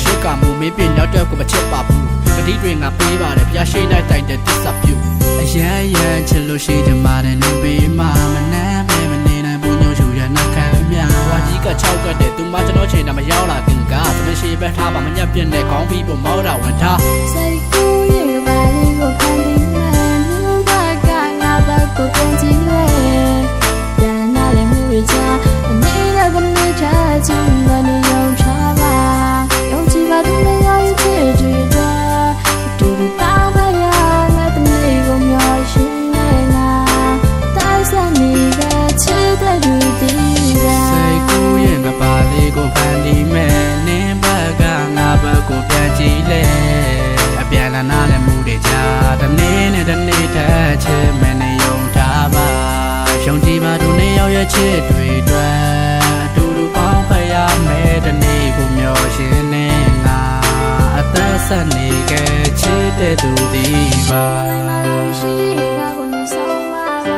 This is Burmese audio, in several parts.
ရှိကမှုမင်းပြင်းနောက်တော့ကိုမချစ်ပါဘူးတတိတွေငါပေးပါတယ်ဖျားရှိလိုက်တိုင်းတဲ့တစ္ဆပြုအရန်ရန်ချစ်လို့ရှိကြမှာတဲ့နေပေးမှာမနှမ်းပဲမနေနိုင်ဘူးညှို့ချူရနှက်ခံပြဝါကြီးက6ကတ်တဲ့သူမကျွန်တော်ချိန်တာမရောက်လာတင်ကားသမရှိပဲထားပါမညက်ပြင်းတဲ့ခေါင်းပြီးပေါ်မောက်တာဝင်ထားစိတ်ကူးရဲ့ပါလေးကိုခံပြီးမှန်နုဘကငါဘက်ကိုပြန်ကြည့်လေပြန်လာလေမှုရချနေတဲ့ကနေ့ချာချင်တဲ့နေုံချပါယုံကြည်ပါသူနဲ့ရရဲ့ချစ်တွေတော့တူတူပေါင်းဖရငါတနေ့ကိုမျောရှိနေငါတိုက်စနေတဲ့ချစ်တဲ့လူတီးတာစိတ်ကူးရဲ့ကပါလေးကိုဖန်တီးမဲ့နင်းဘက်ကငါဘက်ကိုပြန်ကြည့်လေအပြန်လာနာလည်းမှုတွေချတနေ့နဲ့တနေ့ထချစ်မဲ့နေယုံထားပါယုံကြည်ပါသူနဲ့ရောက်ရဲ့ချစ်တွေတော့တူတူပေါင်းဖရမဲ့တနေ့ကိုမျောရှိနေငါအသက်ဆက်နေခဲ့ချစ်တဲ့သူဒီပါ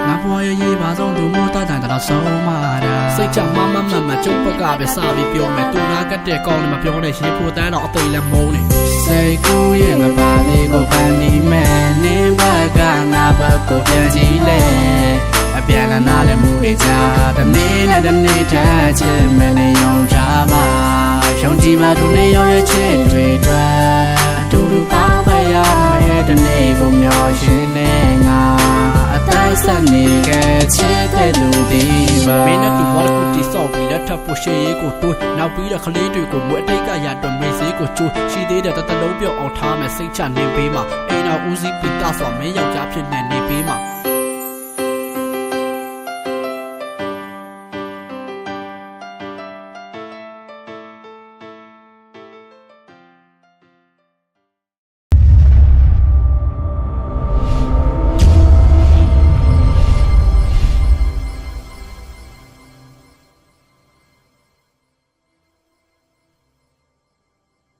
ငါဘွားရဲ့ရေးပါဆုံးသူမို့တတ်တယ်တော့ဆုံးမတာစိတ်ချမမမကျုပ်ဘက်ကပဲစပြီးပြောမယ်သူနာကတဲ့ကောင်းနေမပြောနဲ့ရေဖို့တန်းတော့အသိလည်းမုန်းနေစိတ်ကူးရဲ့ငါပါလေးကိုဖန်တီးမယ်နင်းဘက်ကငါဘက်ကိုပြန်ကြည့်လေအပြန်လာနာလည်းမှုတွေချတနေ့နဲ့တနေ့ထချစ်မယ်နေယုံချပါယုံကြည်ပါသူနဲ့ရောက်ရဲ့ချစ်တွေတော့အတူတူပေါင်းဖရမယ်တနေ့ကိုမျောရှိနေငါအတိုင်းဆက်နေခဲ့ချစ်တဲ့လူဒီပါမင်းနဲ့သူဘာလို့ဒီဆော့ပြီးလက်ထပ်ဖို့ရှေ့ရေးကိုတွေးနောက်ပြီးတော့ကလေးတွေကိုမွေးအတိတ်ကရတော့မေးစေးကိုချိုးရှိသေးတဲ့တလုံးပြောက်အောင်ထားမယ်စိတ်ချနေပေးမှာအိမ်တော်ဦးစီးပြီးတဆော့မင်းယောက်ျားဖြစ်နေပေးမှာ